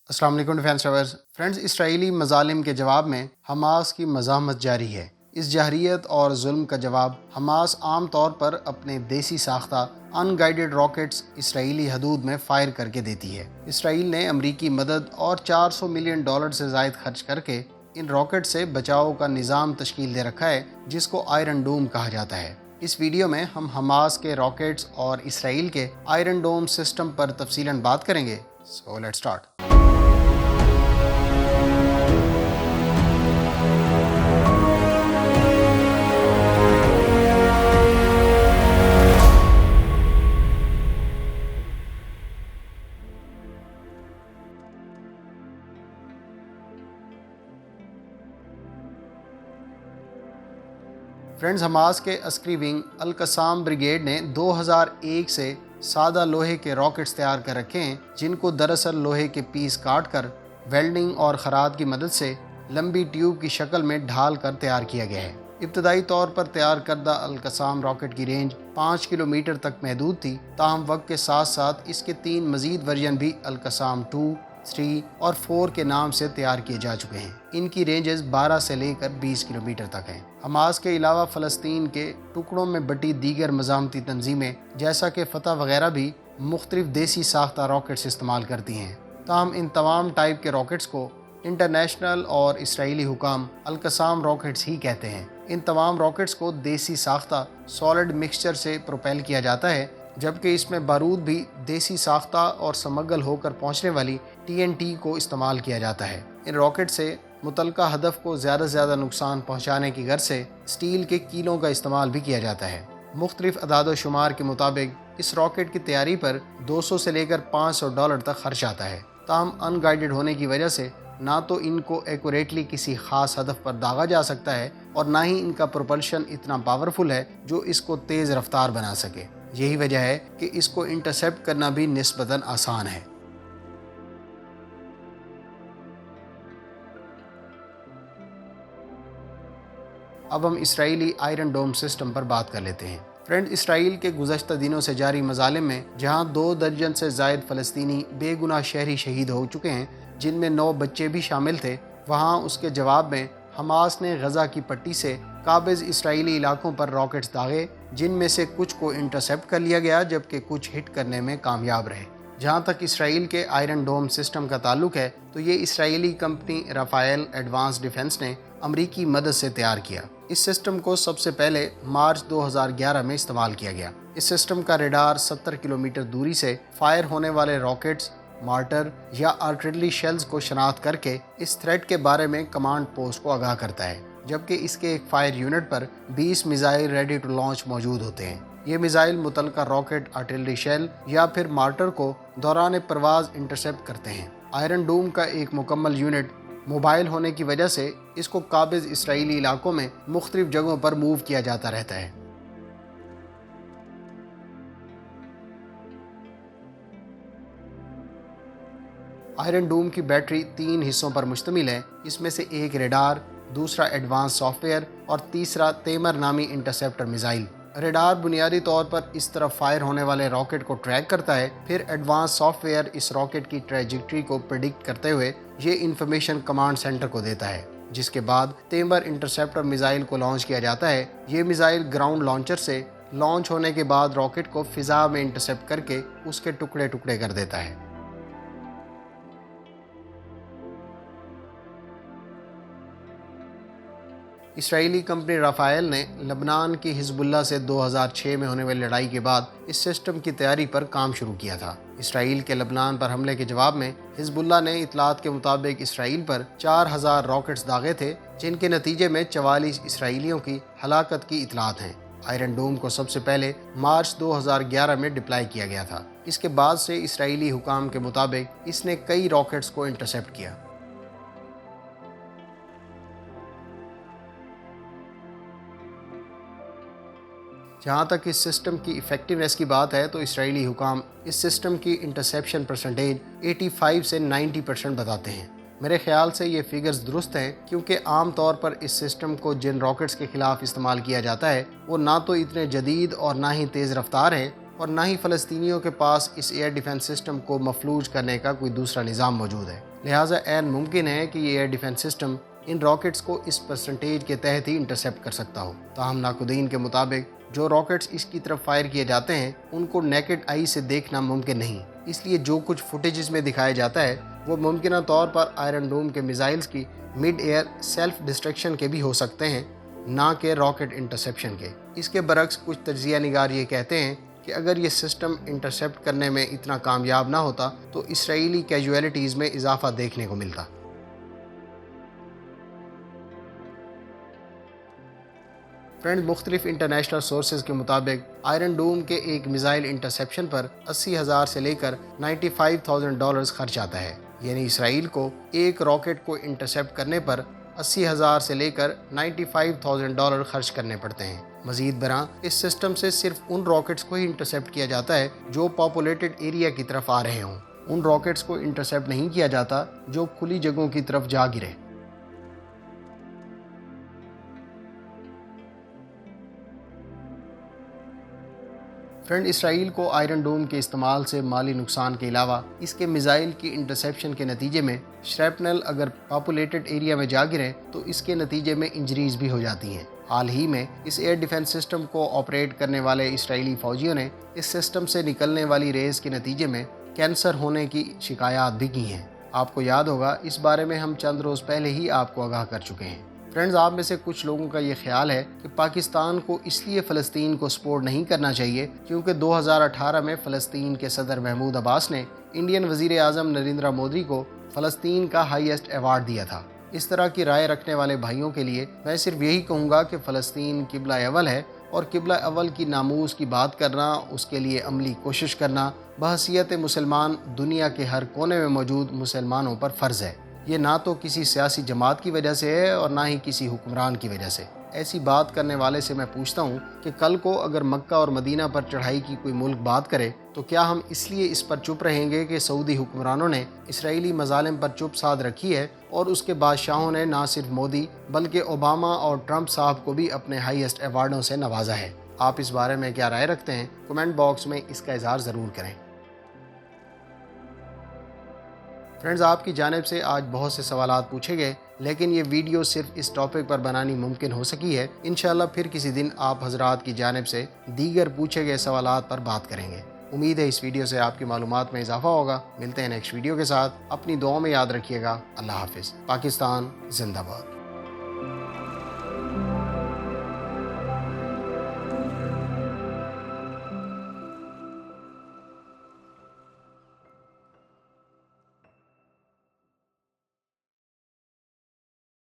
السلام علیکم defence lovers friends, اسرائیلی مظالم کے جواب میں حماس کی مزاحمت جاری ہے۔ اس جہریت اور ظلم کا جواب حماس عام طور پر اپنے دیسی ساختہ ان گائیڈڈ راکٹس اسرائیلی حدود میں فائر کر کے دیتی ہے۔ اسرائیل نے امریکی مدد اور $400 ملین سے زائد خرچ کر کے ان راکٹ سے بچاؤ کا نظام تشکیل دے رکھا ہے، جس کو آئرن ڈوم کہا جاتا ہے۔ اس ویڈیو میں ہم حماس کے راکٹس اور اسرائیل کے آئرن ڈوم سسٹم پر تفصیلاً بات کریں گے۔ So let's start. Friends, Hamas کے عسکری ونگ القسام بریگیڈ نے 2001 سے سادہ لوہے کے راکٹس تیار کر رکھے ہیں، جن کو دراصل لوہے کے پیس کاٹ کر ویلڈنگ اور خراط کی مدد سے لمبی ٹیوب کی شکل میں ڈھال کر تیار کیا گیا ہے۔ ابتدائی طور پر تیار کردہ القسام راکٹ کی رینج 5 کلومیٹر تک محدود تھی، تاہم وقت کے ساتھ ساتھ اس کے 3 مزید ورژن بھی القسام 2، 3 اور 4 کے نام سے تیار کیے جا چکے ہیں۔ ان کی رینجز 12 سے لے کر 20 کلومیٹر تک ہیں۔ حماس کے علاوہ فلسطین کے ٹکڑوں میں بٹی دیگر مزاحمتی تنظیمیں جیسا کہ فتح وغیرہ بھی مختلف دیسی ساختہ راکٹس استعمال کرتی ہیں، تاہم ان تمام ٹائپ کے راکٹس کو انٹرنیشنل اور اسرائیلی حکام القسام راکٹس ہی کہتے ہیں۔ ان تمام راکٹس کو دیسی ساختہ سالڈ مکسچر سے پروپیل کیا جاتا ہے، جبکہ اس میں بارود بھی دیسی ساختہ اور سمگل ہو کر پہنچنے والی TNT کو استعمال کیا جاتا ہے۔ ان راکٹ سے متعلقہ ہدف کو زیادہ سے زیادہ نقصان پہنچانے کی غرض سے اسٹیل کے کیلوں کا استعمال بھی کیا جاتا ہے۔ مختلف اعداد و شمار کے مطابق اس راکٹ کی تیاری پر $200 سے لے کر $500 تک خرچ آتا ہے، تاہم ان گائیڈڈ ہونے کی وجہ سے نہ تو ان کو ایکوریٹلی کسی خاص ہدف پر داغا جا سکتا ہے اور نہ ہی ان کا پروپلشن اتنا پاورفل ہے جو اس کو تیز رفتار بنا سکے۔ یہی وجہ ہے کہ اس کو انٹرسیپٹ کرنا بھی نسبتاً آسان ہے۔ اب ہم اسرائیلی آئرن ڈوم سسٹم پر بات کر لیتے ہیں۔ فرینڈ، اسرائیل کے گزشتہ دنوں سے جاری مظالم میں جہاں 2 درجن سے زائد فلسطینی بے گناہ شہری شہید ہو چکے ہیں، جن میں 9 بچے بھی شامل تھے، وہاں اس کے جواب میں حماس نے غزہ کی پٹی سے قابض اسرائیلی علاقوں پر راکٹس داغے، جن میں سے کچھ کو انٹرسیپٹ کر لیا گیا جبکہ کچھ ہٹ کرنے میں کامیاب رہے۔ جہاں تک اسرائیل کے آئرن ڈوم سسٹم کا تعلق ہے تو یہ اسرائیلی کمپنی رافائل ایڈوانس ڈیفنس نے امریکی مدد سے تیار کیا۔ اس سسٹم کو سب سے پہلے مارچ 2011 میں استعمال کیا گیا۔ اس سسٹم کا ریڈار 70 کلومیٹر دوری سے فائر ہونے والے راکٹس، مارٹر یا آرٹلری شیلز کو شناخت کر کے اس تھریٹ کے بارے میں کمانڈ پوسٹ کو آگاہ کرتا ہے، جبکہ اس کے ایک فائر یونٹ پر 20 میزائل ریڈی ٹو لانچ موجود ہوتے ہیں۔ یہ میزائل متعلقہ راکٹ، آرٹلری شیل یا پھر مارٹر کو دوران پرواز انٹرسیپٹ کرتے ہیں۔ آئرن ڈوم کا ایک مکمل یونٹ موبائل ہونے کی وجہ سے اس کو قابض اسرائیلی علاقوں میں مختلف جگہوں پر موو کیا جاتا رہتا ہے۔ آئرن ڈوم کی بیٹری 3 حصوں پر مشتمل ہے۔ اس میں سے ایک ریڈار، دوسرا ایڈوانس سافٹ ویئر اور تیسرا تیمر نامی انٹرسیپٹر میزائل۔ ریڈار بنیادی طور پر اس طرف فائر ہونے والے راکٹ کو ٹریک کرتا ہے، پھر ایڈوانس سافٹ ویئر اس راکٹ کی ٹریجیکٹری کو پریڈکٹ کرتے ہوئے یہ انفارمیشن کمانڈ سینٹر کو دیتا ہے، جس کے بعد تیمر انٹرسیپٹر میزائل کو لانچ کیا جاتا ہے۔ یہ میزائل گراؤنڈ لانچر سے لانچ ہونے کے بعد راکٹ کو فضا میں انٹرسیپٹ کر کے اس کے ٹکڑے ٹکڑے کر دیتا ہے۔ اسرائیلی کمپنی رافائل نے لبنان کی حزب اللہ سے 2006 میں ہونے والی لڑائی کے بعد اس سسٹم کی تیاری پر کام شروع کیا تھا۔ اسرائیل کے لبنان پر حملے کے جواب میں حزب اللہ نے اطلاعات کے مطابق اسرائیل پر 4000 راکٹس داغے تھے، جن کے نتیجے میں 44 اسرائیلیوں کی ہلاکت کی اطلاعات ہیں۔ آئرن ڈوم کو سب سے پہلے مارچ 2011 میں ڈپلائی کیا گیا تھا۔ اس کے بعد سے اسرائیلی حکام کے مطابق اس نے کئی راکٹس کو انٹرسیپٹ کیا۔ جہاں تک اس سسٹم کی ایفیکٹونیس کی بات ہے تو اسرائیلی حکام اس سسٹم کی انٹرسیپشن پرسنٹیج 85 سے 90% بتاتے ہیں۔ میرے خیال سے یہ فگرز درست ہیں، کیونکہ عام طور پر اس سسٹم کو جن راکٹس کے خلاف استعمال کیا جاتا ہے وہ نہ تو اتنے جدید اور نہ ہی تیز رفتار ہیں، اور نہ ہی فلسطینیوں کے پاس اس ایئر ڈیفنس سسٹم کو مفلوج کرنے کا کوئی دوسرا نظام موجود ہے۔ لہٰذا عین ممکن ہے کہ یہ ایئر ڈیفنس سسٹم ان راکٹس کو اس پرسنٹیج کے تحت ہی انٹرسیپٹ کر سکتا ہو۔ تاہم ناقدین کے مطابق جو راکٹس اس کی طرف فائر کیے جاتے ہیں ان کو نیکڈ آئی سے دیکھنا ممکن نہیں، اس لیے جو کچھ فوٹیجز میں دکھایا جاتا ہے وہ ممکنہ طور پر آئرن ڈوم کے میزائلز کی مڈ ایئر سیلف ڈسٹرکشن کے بھی ہو سکتے ہیں، نہ کہ راکٹ انٹرسیپشن کے۔ اس کے برعکس کچھ تجزیہ نگار یہ کہتے ہیں کہ اگر یہ سسٹم انٹرسیپٹ کرنے میں اتنا کامیاب نہ ہوتا تو اسرائیلی کیجویلٹیز میں اضافہ دیکھنے کو ملتا۔ فرینڈ، مختلف انٹرنیشنل سورسز کے مطابق آئرن ڈوم کے ایک میزائل انٹرسیپشن پر 80,000 سے لے کر $95,000 خرچ آتا ہے، یعنی اسرائیل کو ایک راکٹ کو انٹرسیپٹ کرنے پر 80,000 سے لے کر $95,000 خرچ کرنے پڑتے ہیں۔ مزید برآں اس سسٹم سے صرف ان راکٹس کو ہی انٹرسیپٹ کیا جاتا ہے جو پاپولیٹڈ ایریا کی طرف آ رہے ہوں، ان راکٹس کو انٹرسیپٹ نہیں کیا جاتا جو کھلی جگہوں کی طرف جا گرے۔ فرینڈ، اسرائیل کو آئرن ڈوم کے استعمال سے مالی نقصان کے علاوہ اس کے میزائل کی انٹرسیپشن کے نتیجے میں شریپنل اگر پاپولیٹڈ ایریا میں جا گرے تو اس کے نتیجے میں انجریز بھی ہو جاتی ہیں۔ حال ہی میں اس ایئر ڈیفنس سسٹم کو آپریٹ کرنے والے اسرائیلی فوجیوں نے اس سسٹم سے نکلنے والی ریز کے نتیجے میں کینسر ہونے کی شکایات بھی کی ہیں۔ آپ کو یاد ہوگا اس بارے میں ہم چند روز پہلے ہی آپ کو آگاہ کر چکے ہیں۔ فرینڈز، آپ میں سے کچھ لوگوں کا یہ خیال ہے کہ پاکستان کو اس لیے فلسطین کو سپورٹ نہیں کرنا چاہیے کیونکہ 2018 میں فلسطین کے صدر محمود عباس نے انڈین وزیر اعظم نریندر مودی کو فلسطین کا ہائیسٹ ایوارڈ دیا تھا۔ اس طرح کی رائے رکھنے والے بھائیوں کے لیے میں صرف یہی کہوں گا کہ فلسطین قبلہ اول ہے اور قبلہ اول کی ناموس کی بات کرنا، اس کے لیے عملی کوشش کرنا بحیثیت مسلمان دنیا کے ہر کونے میں موجود مسلمانوں پر فرض ہے۔ یہ نہ تو کسی سیاسی جماعت کی وجہ سے ہے اور نہ ہی کسی حکمران کی وجہ سے۔ ایسی بات کرنے والے سے میں پوچھتا ہوں کہ کل کو اگر مکہ اور مدینہ پر چڑھائی کی کوئی ملک بات کرے تو کیا ہم اس لیے اس پر چپ رہیں گے کہ سعودی حکمرانوں نے اسرائیلی مظالم پر چپ سادھ رکھی ہے اور اس کے بادشاہوں نے نہ صرف مودی بلکہ اوباما اور ٹرمپ صاحب کو بھی اپنے ہائیسٹ ایوارڈوں سے نوازا ہے؟ آپ اس بارے میں کیا رائے رکھتے ہیں؟ کمنٹ باکس میں اس کا اظہار ضرور کریں۔ فرینڈز، آپ کی جانب سے آج بہت سے سوالات پوچھے گئے، لیکن یہ ویڈیو صرف اس ٹاپک پر بنانی ممکن ہو سکی ہے۔ انشاءاللہ پھر کسی دن آپ حضرات کی جانب سے دیگر پوچھے گئے سوالات پر بات کریں گے۔ امید ہے اس ویڈیو سے آپ کی معلومات میں اضافہ ہوگا۔ ملتے ہیں نیکسٹ ویڈیو کے ساتھ، اپنی دعاؤں میں یاد رکھیے گا۔ اللہ حافظ۔ پاکستان زندہ باد۔